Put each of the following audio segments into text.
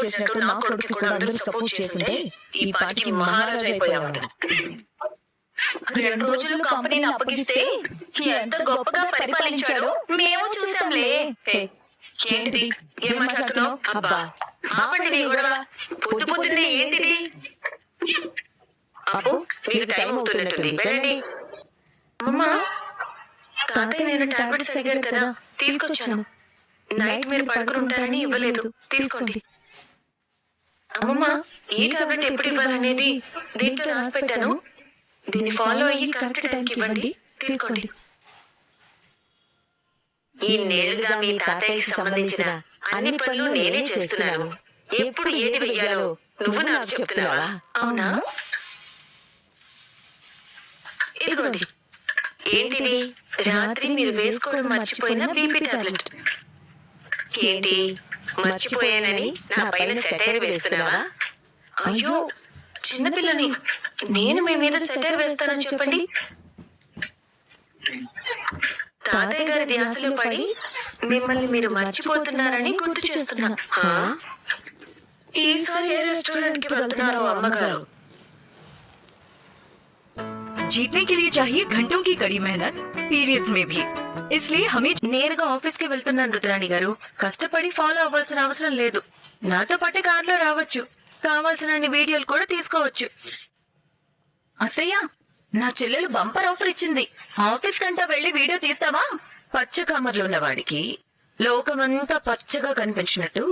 చేసినట్టు నా కొడుకు కూడా అందరూ సపోర్ట్ చేస్తుంటే ఈ పాటికి మహారాజా అయిపోయావాడు. 2 రోజులు కంపెనీని అప్పగిస్తే ఎంత గొప్పగా పరిపాలించాడో మేము చూసాంలే. ఏంటిది, ఏం మాట్లాడుతున్నావు? అబ్బా ఆపండి నీ గొడవ. పొద్దున్నే ఏంటిది? అప్పు, మీకు టైం అవుతున్నట్టుంది, వెళ్ళండి. అమ్మా, తాతయ్య నేను టాబ్లెట్స్ అడిగారు కదా, తీసుకొచ్చాను. నైట్ మీరు పడుకుని ఉంటారని ఇవ్వలేదు, తీసుకోండి. అమ్మమ్మ, ఈ టాబ్లెట్ ఎప్పుడు ఇవ్వాలనేది దీంట్లో రాసి పెట్టాను. దీన్ని ఫాలో అయ్యి కరెక్ట్ టైంకి ఇవ్వండి, తీసుకోండి. ఈ నేరుగా మీ తాతయ్యకి సంబంధించిన అన్ని పనులు నేనే చేస్తున్నాను. ఎప్పుడు ఏది వెయ్యాలో నువ్వు నాకు చెప్తున్నావా? అవునా? ఇదిగోండి. ఏంటిది? రాత్రి మీరు వేసుకోవడం మర్చిపోయిన బీపీ టాబ్లెట్. ఏంటి, మర్చిపోయానని నా పైన సెటైర్ వేస్తున్నావా? అయ్యో చిన్నపిల్లని నేను మీ మీద సెటైర్ వేస్తానని చెప్పండి. తాతయ్య గారి ధ్యాసలో పడి మిమ్మల్ని మీరు మర్చిపోతున్నారని గుర్తు చేస్తున్నా. ఈసారి ఏ రెస్టారెంట్ కి వెళ్తున్నారో అమ్మగారు? जीतने के लिए चाहिए घंटों की कड़ी मेहनत पीरियड्स में भी, इसलिए हमें నేరుగా ఆఫీస్ కి వెళ్తున్నాను రుద్రాణి గారు. కష్టపడి ఫాలో అవ్వాల్సిన అవసరం లేదు. నాతో పాటు కార్లో రావచ్చు, కావాల్సిన వీడియోలు కూడా తీసుకోవచ్చు. అత్తయ్య, నా చెల్లెలు బంపర్ ఆఫర్ ఇచ్చింది. ఆఫీస్ కంటా వెళ్లి వీడియో తీస్తావా? పచ్చ కమర్లు ఉన్న వాడికి లోకమంతా పచ్చగా కనిపించినట్టు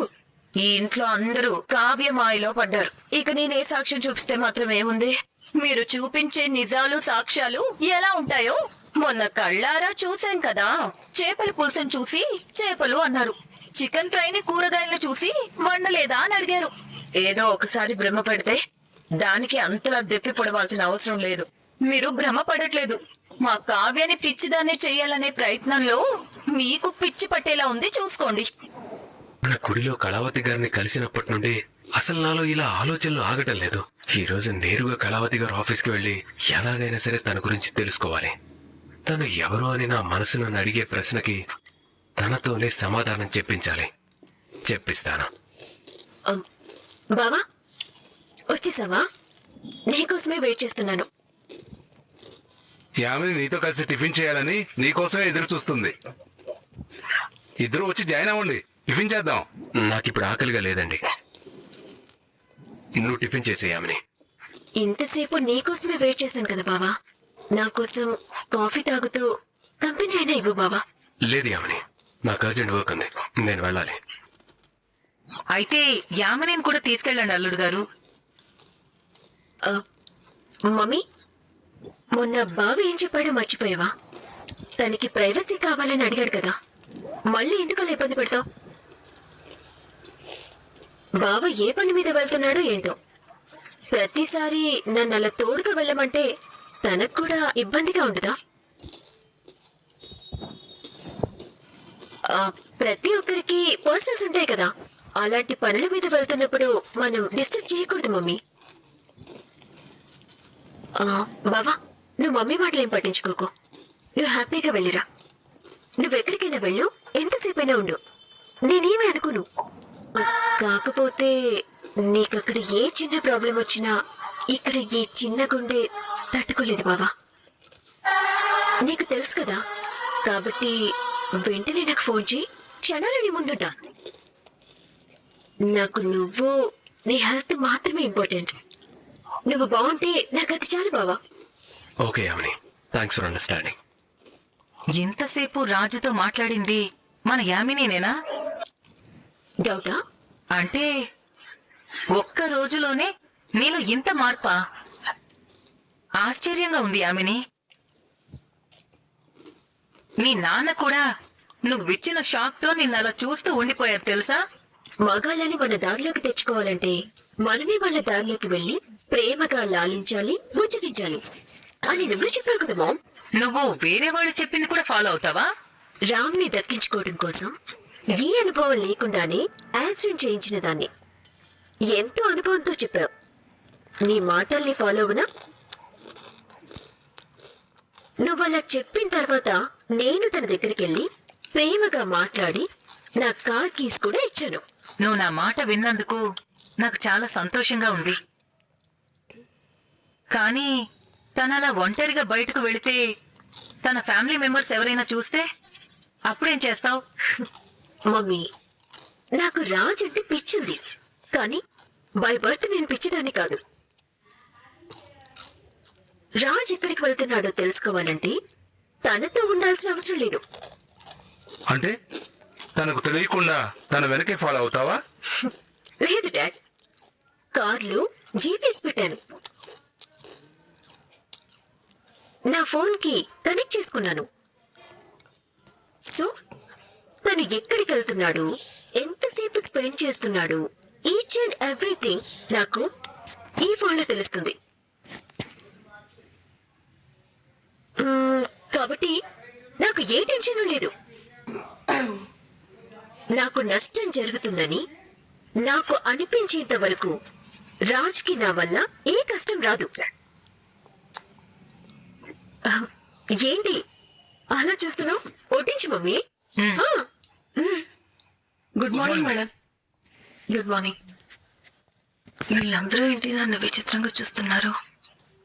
ఈ ఇంట్లో అందరూ కావ్యమాయలో పడ్డారు. ఇక నేనే సాక్ష్యం చూపిస్తే మాత్రం ఏముంది? మీరు చూపించే నిజాలు సాక్ష్యాలు ఎలా ఉంటాయో మొన్న కళ్ళారా చూశాం కదా. చేపల పులుసుని చూసి చేపలు అన్నారు, చికెన్ ఫ్రైని కూరగాయలను చూసి వండలేదా అని అడిగారు. ఏదో ఒకసారి భ్రమ పెడితే దానికి అంతలా దెప్పి పొడవాల్సిన అవసరం లేదు. మీరు భ్రమ పడట్లేదు. మా కావ్యాన్ని పిచ్చిదాన్ని చెయ్యాలనే ప్రయత్నంలో మీకు పిచ్చి పట్టేలా ఉంది, చూసుకోండి. మన గుడిలో కళావతి గారిని కలిసినప్పటి నుండి అసలు నాలో ఇలా ఆలోచనలు ఆగటం లేదు. ఈ రోజు నేరుగా కళావతి గారు ఆఫీస్కి వెళ్లి ఎలాగైనా సరే తన గురించి తెలుసుకోవాలి. తను ఎవరు అని నా మనసు నన్ను అడిగే ప్రశ్నకి తనతోనే సమాధానం చెప్పించాలి. చెప్పిస్తాను. బావా, వచ్చేసావా? నీకోసమే వెయిట్ చేస్తున్నాను. యామిని నీతో కలిసి టిఫిన్ చేయాలని నీకోసమే ఎదురు చూస్తుంది. ఇద్దరు వచ్చి జాయిన్ అవ్వండి, టిఫిన్ చేద్దాం. నాకిప్పుడు ఆకలిగా లేదండి. నువ్వు టిఫిన్ చేసే యామిని. ఇంతసేపు నీకోసమే వెయిట్ చేశాను కదా బావా. నా కోసం కాఫీ తాగుతూ కంపెనీ అయినా ఇవ్వు బావా. లేదు యామిని, నాకు అర్జెంట్ వర్క్ ఉంది, నేను వెళ్ళాలి. అయితే యామనేని కూడా తీసుకెళ్ళండి అల్లుడు గారు. మమ్మీ, మొన్న బావ ఏం చెప్పాడో మర్చిపోయావా? తనకి ప్రైవసీ కావాలని అడిగాడు కదా, మళ్ళీ ఎందుకలా ఇబ్బంది పెడతావు? బావ ఏ పని మీద వెళ్తున్నాడో ఏంటో, ప్రతిసారి నన్ను అలా తోడుగా వెళ్ళమంటే తనకు కూడా ఇబ్బందిగా ఉండదా? ప్రతి ఒక్కరికి పర్సనల్స్ ఉంటాయి కదా, అలాంటి పనుల మీద వెళ్తున్నప్పుడు మనం డిస్టర్బ్ చేయకూడదు మమ్మీ. బావా, నువ్వు మమ్మీ మాటలేం పట్టించుకోకు. నువ్వు హ్యాపీగా వెళ్ళిరా. నువ్వెక్కడికైనా వెళ్ళు, ఎంతసేపైనా ఉండు, నేనేమీ అనుకోను. కాకపోతే నీకక్కడ ఏ చిన్న ప్రాబ్లం వచ్చినా ఇక్కడ ఈ చిన్న గుండె తట్టుకోలేదు బావా. నీకు తెలుసు కదా, కాబట్టి వెంటనే నాకు ఫోన్ చేయి, క్షణాలు నీ ముందుంటా. నాకు నువ్వు, నీ హెల్త్ మాత్రమే ఇంపార్టెంట్. నువ్వు బాగుంటే నాకు అది చాలు బావా. Okay Yamini, thanks for understanding. ఎంతసేపు రాజుతో మాట్లాడింది మన యామినేనా? డౌటా? అంటే ఒక్క రోజులోనే నీలో ఇంత మార్పా? ఆశ్చర్యంగా ఉంది యామిని. నీ నాన్న కూడా నువ్వు ఇచ్చిన షాక్ తో నిన్ను అలా చూస్తూ ఉండిపోయారు తెలుసా? మగాళ్ళని మన దారిలోకి తెచ్చుకోవాలంటే మనమే వాళ్ళ దారిలోకి వెళ్లి ప్రేమగా లాలించాలి, బుజ్జగించాలి అని నువ్వే చెప్పావు కదా మామ్. నువ్వు వేరే వాళ్ళు చెప్పింది కూడా ఫాలో అవుతావా? రామ్ ని దక్కించుకోవడం కోసం ఏ అనుభవం లేకుండానే యాక్సిడెంట్ చేయించిన దాన్ని ఎంతో అనుభవంతో చెప్పావు. నీ మాటల్ని ఫాలో అవునా? నువ్వలా చెప్పిన తర్వాత నేను తన దగ్గరికి వెళ్ళి ప్రేమగా మాట్లాడి నా కార్ కీస్ కూడా ఇచ్చాను. నువ్వు నా మాట విన్నందుకు నాకు చాలా సంతోషంగా ఉంది. కానీ తను అలా ఒంటరిగా బయటకు వెళితే తన ఫ్యామిలీ మెంబర్స్ ఎవరైనా చూస్తే అప్పుడేం చేస్తావు? మమ్మీ, నాకు రాజ్ అంటే పిచ్చింది, కానీ బై బర్త్ నేను పిచ్చిదాన్ని కాదు. రాజ్ ఎక్కడికి వెళ్తున్నాడో తెలుసుకోవాలంటే తనతో ఉండాల్సిన అవసరం లేదు. అంటే తనకు తెలియకుండా తన వెనకే ఫాలో అవుతావా? లేదు డాడ్, కార్లో జీపీఎస్ పెట్టాను, నా ఫోన్ కి కనెక్ట్ చేసుకున్నాను. సో తను ఎక్కడికి వెళ్తున్నాడు, ఎంతసేపు స్పెండ్ చేస్తున్నాడు, ఈచ్ అండ్ ఎవ్రీథింగ్ నాకు ఈ ఫోన్లో తెలుస్తుంది. కాబట్టి నాకు ఏ టెన్షన్ లేదు. నాకు నష్టం జరుగుతుందని నాకు అనిపించేంత వరకు రాజ్కి నా వల్ల ఏ కష్టం రాదు. ఏంటి అలా చూస్తున్నావు? ఓటించు మమ్మీ. ఆ, good morning madam. Good morning. వీళ్ళందరూ ఏంటి నన్ను విచిత్రంగా చూస్తున్నారు?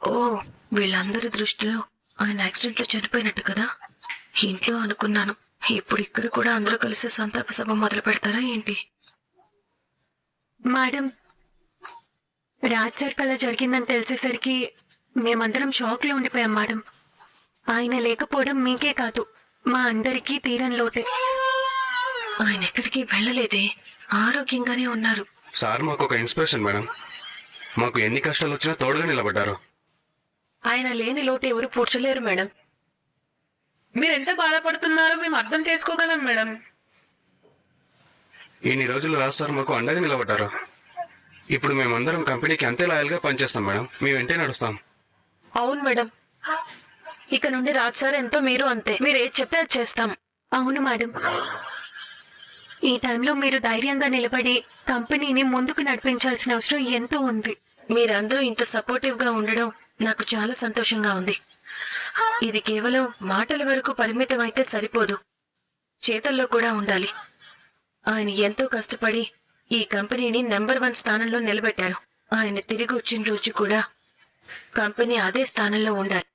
ఓ, వీళ్ళందరి దృష్టిలో ఆయన యాక్సిడెంట్ లో చనిపోయినట్టు కదా. ఇంట్లో అనుకున్నాను, ఇప్పుడు ఇక్కడ కూడా అందరూ కలిసి సంతాప సభ మొదలు పెడతారా ఏంటి? మేడం, రాజ్ సార్ కలా జరిగిందని తెలిసేసరికి మేమందరం షాక్ లో ఉండిపోయాం మేడం. ఆయన లేకపోవడం మీకే కాదు, మా అందరికీ తీరని లోటే. ఆయన ఎక్కడికి వెళ్ళలేదే, ఆరోగ్యంగానే ఉన్నారు. సార్ మాకు ఒక ఇన్స్పిరేషన్ మేడం. మాకు ఎన్ని కష్టాలు వచ్చినా తోడుగా నిలబడ్డారు. ఆయన లేని లోటు ఎవరు పూడ్చలేరు మేడం. మీరెంత బాధపడుతున్నారో మేము అర్థం చేసుకోగలం మేడం. ఇన్ని రోజులు రాజు సార్ మాకు అండగా నిలబడ్డారు. ఇప్పుడు మేమందరం కంపెనీకి అంతే లాయల్గా పనిచేస్తాం మేడం. మేము వెంటే నడుస్తాం. అవును మేడం, ఇక నుండి రాజ్ సార్ ఎంతో మీరు అంతే. మీరు ఏది చెప్తే అది చేస్తాం. అవును మేడం, ఈ టైంలో మీరు ధైర్యంగా నిలబడి కంపెనీని ముందుకు నడిపించాల్సిన అవసరం ఎంతో ఉంది. మీరందరూ ఇంత సపోర్టివ్ గా ఉండడం నాకు చాలా సంతోషంగా ఉంది. ఇది కేవలం మాటల వరకు పరిమితం అయితే సరిపోదు, చేతల్లో కూడా ఉండాలి. ఆయన ఎంతో కష్టపడి ఈ కంపెనీని నెంబర్ 1 స్థానంలో నిలబెట్టారు. ఆయన తిరిగి వచ్చిన రోజు కూడా కంపెనీ అదే స్థానంలో ఉండాలి.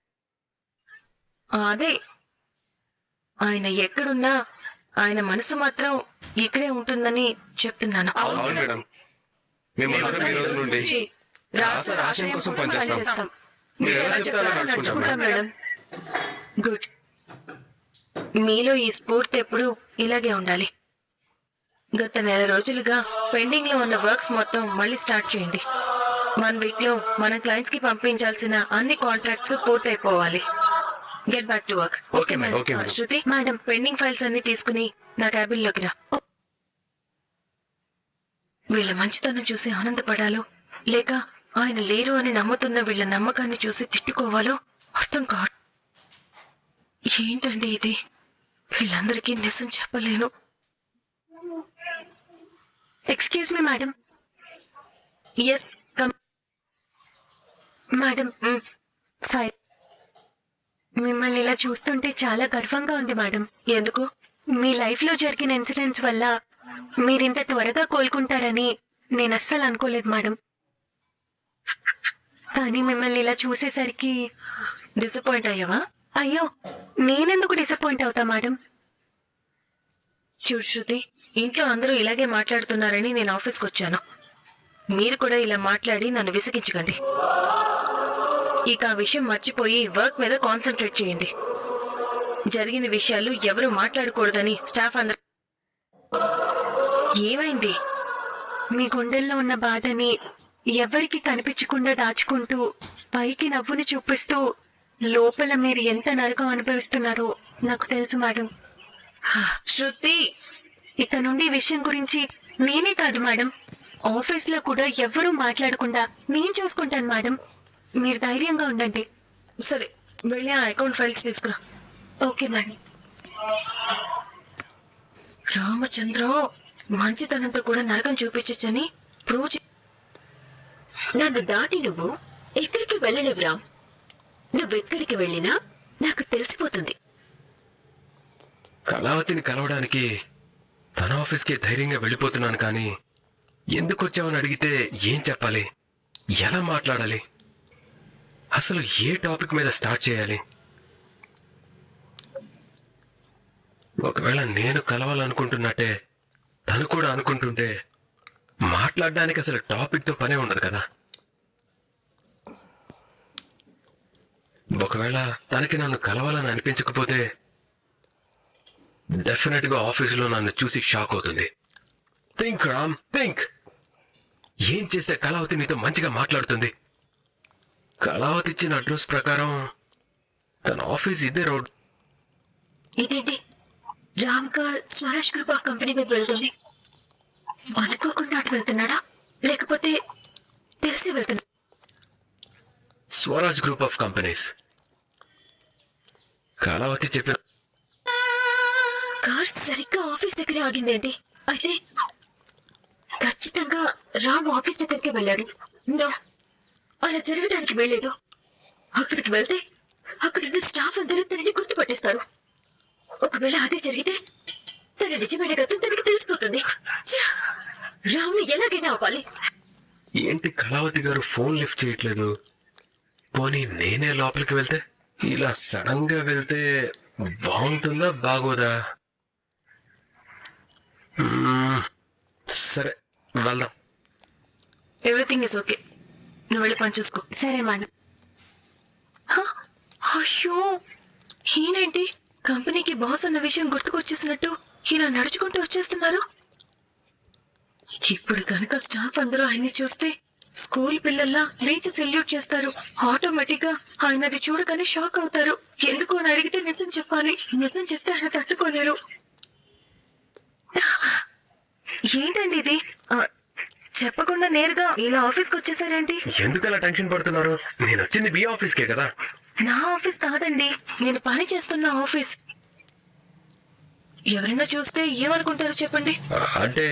అదే, ఆయన ఎక్కడున్నా ఆయన మనసు మాత్రం ఇక్కడే ఉంటుందని చెప్తున్నాను. అవును మేడం, మేమందరం ఈ రోజు నుండి రాజ్ సార్ ఆశయం కోసం పనిచేస్తాం. మీరు ఎలా చెప్తారో నడుచుకుంటాం మేడం. గుడ్. మీలో ఈ స్ఫూర్తి ఎప్పుడు ఇలాగే ఉండాలి. గత నెల రోజులుగా పెండింగ్ లో ఉన్న వర్క్స్ మొత్తం మళ్ళీ స్టార్ట్ చేయండి. 1 వీక్ లో మన క్లయింట్స్ కి పంపించాల్సిన అన్ని కాంట్రాక్ట్స్ పూర్తయిపోవాలి. Get back to work. Okay, madam. Okay, madam. Shruti, madam. Pending files అన్ని తీసుకుని నా క్యాబిన్ లోకి రా. వీళ్ళ మంచితనం చూసి ఆనందపడాలో లేక ఆయన లేరు అని నమ్ముతున్న వీళ్ళ నమ్మకాన్ని చూసి తిట్టుకోవాలో అర్థం కాదు. ఏంటండి ఇది? వీళ్ళందరికీ నిజం చెప్పలేను. Excuse me madam. Yes, come. Madam, file. మిమ్మల్ని ఇలా చూస్తుంటే చాలా గర్వంగా ఉంది మేడం. ఎందుకు? మీ లైఫ్ లో జరిగిన ఇన్సిడెంట్స్ వల్ల మీరింత త్వరగా కోలుకుంటారని నేను అస్సలు అనుకోలేదు మేడం. కానీ మిమ్మల్ని ఇలా చూసేసరికి డిసప్పాయింట్ అయ్యావా? అయ్యో, నేనెందుకు డిసప్పాయింట్ అవుతా మేడం? చూడు శృతి, ఇంట్లో అందరూ ఇలాగే మాట్లాడుతున్నారని నేను ఆఫీస్కి వచ్చాను. మీరు కూడా ఇలా మాట్లాడి నన్ను విసిగించకండి. ఇక ఆ విషయం మర్చిపోయి వర్క్ మీద కాన్సన్ట్రేట్ చేయండి. జరిగిన విషయాలు ఎవరు మాట్లాడకూడదని స్టాఫ్ అందరూ. ఏమైంది? మీ గుండెల్లో ఉన్న బాధని ఎవరికి కనిపించకుండా దాచుకుంటూ పైకి నవ్వుని చూపిస్తూ లోపల మీరు ఎంత నరకం అనుభవిస్తున్నారో నాకు తెలుసు మేడం. శృతి, ఇక నుండి ఈ విషయం గురించి నేనే కాదు మేడం, ఆఫీస్ లో కూడా ఎవ్వరూ మాట్లాడకుండా నేను చూసుకుంటాను మేడం. మీరు ధైర్యంగా ఉండండి. సరే, వెళ్ళి ఆ అకౌంట్ ఫైల్స్ తీసుకురా. Okay madam. రామచంద్ర మంచితనంతో కూడా నరకం చూపించచ్చని ప్రూవ్ నన్ను దాటి నువ్వు ఎక్కడికి వెళ్ళలేవు రామ్. నువ్వెక్కడికి వెళ్ళినా నాకు తెలిసిపోతుంది. కళావతిని కలవడానికి తన ఆఫీస్కి ధైర్యంగా వెళ్ళిపోతున్నాను, కానీ ఎందుకు వచ్చావని అడిగితే ఏం చెప్పాలి, ఎలా మాట్లాడాలి, అసలు ఏ టాపిక్ మీద స్టార్ట్ చేయాలి? ఒకవేళ నేను కలవాలనుకుంటున్నట్టే తను కూడా అనుకుంటుంటే మాట్లాడడానికి అసలు టాపిక్తో పనే ఉండదు కదా. ఒకవేళ తనకి నన్ను కలవాలని అనిపించకపోతే డెఫినెట్ గా ఆఫీసులో నన్ను చూసి షాక్ అవుతుంది. Think Ram, think. ఏం చేస్తే కళావతి నీతో మంచిగా మాట్లాడుతుంది? కళావతి ఇచ్చిన అడ్రస్ ప్రకారం తన ఆఫీస్ ఇదే రోడ్. ఇదేంటి Ram car Swaraj group of company వైపు వెళ్తుంది. అనుకోకుండా అటు వెళ్తున్నాడా లేకపోతే తెలిసి వెళ్తున్నా? Swaraj group of companies. Kalavati చెప్పిన కార్ సరిగ్గా ఆఫీస్ దగ్గరే ఆగిందేంటి? అయితే ఖచ్చితంగా రామ్ ఆఫీస్ దగ్గరికి వెళ్ళాడు. నో, అలా జరగడానికి వెళ్ళలేదు. అక్కడికి వెళ్తే అక్కడున్న స్టాఫ్ అందరూ తనని గుర్తుపట్టేస్తారు. ఒకవేళ అదే జరిగితే తన నిజమైన గతం తనకి తెలిసిపోతుంది. రామ్ని ఎలాగైనా ఆపాలి. ఏంటి కళావతి గారు ఫోన్ లిఫ్ట్ చేయట్లేదు? పోనీ నేనే లోపలికి వెళ్తే? ఇలా సడన్ గా వెళ్తే బాగుంటుందా బాగోదా? సరే వెళ్దాం. Everything is okay. నువ్వు వెళ్ళి పని చూసుకో. సరే మేడం. అయ్యో, ఈయనేంటి కంపెనీకి బాస్ అన్న విషయం గుర్తుకొచ్చేసినట్టు ఇలా నడుచుకుంటూ వచ్చేస్తున్నారు? ఇప్పుడు కనుక స్టాఫ్ అందరూ ఆయన్ని చూస్తే స్కూల్ పిల్లల్లా లేచి సెల్యూట్ చేస్తారు. ఆటోమేటిక్ గా ఆయన అది చూడగానే షాక్ అవుతారు. ఎందుకు అని అడిగితే నిజం చెప్పాలి. నిజం చెప్తే ఆయన తట్టుకోలేరు. ఏంటండి ఇది? చెప్పకుండా నేరుగా ఇలా ఆఫీస్కి వచ్చేసారేంటి? ఎందుకు అలా టెన్షన్ పడుతున్నారు? నేను వచ్చింది బి ఆఫీస్కే కదా. నా ఆఫీస్ కాదండి, నేను పని చేస్తున్న ఆఫీస్. ఎవరైనా చూస్తే ఏమనుకుంటారో చెప్పండి. అంటే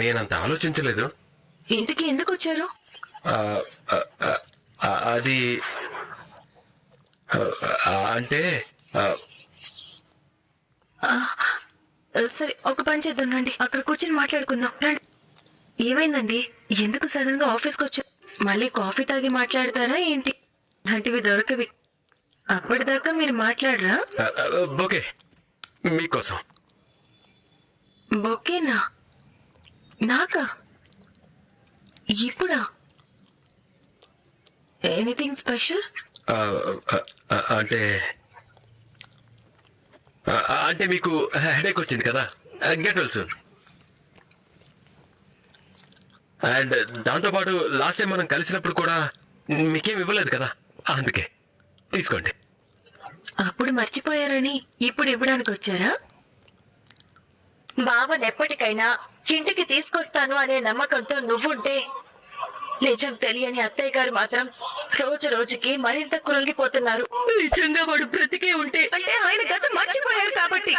నేనంత ఆలోచించలేదు. ఇంటికి ఎందుకు వచ్చారు? అది అంటే సరే, ఒక పని చేద్దాం రండి, అక్కడ కూర్చొని మాట్లాడుకుందాం రండి. ఏమైందండి? ఎందుకు సడన్ గా ఆఫీస్కి వచ్చారు? మళ్ళీ కాఫీ తాగి మాట్లాడతారా ఏంటి? లాంటివి దొరకవి. అప్పటిదాకా మీరు మాట్లాడరా? ఓకే, మీకోసం. బొకేనా? నాకా? ఇప్పుడా? Anything special? అంటే అంటే మీకు హెడేక్ వచ్చింది కదా, గెట్ వెల్ సూన్. అండ్ దాంతోపాటు లాస్ట్ టైం మనం కలిసినప్పుడు కూడా మీకేం ఇవ్వలేదు కదా, అందుకే తీసుకోండి. అప్పుడు మర్చిపోయారని ఇప్పుడు ఇవ్వడానికి వచ్చారా? బావని ఎప్పటికైనా ఇంటికి తీసుకొస్తాను అనే నమ్మకంతో నువ్వుంటే, నిజం తెలియని అత్తయ్య గారు మాత్రం రోజు రోజుకి మరింత కురిగిపోతున్నారు. నిజంగా వాడు బ్రతికే ఉంటే, అంటే ఆయన గతం మర్చిపోయారు కాబట్టి.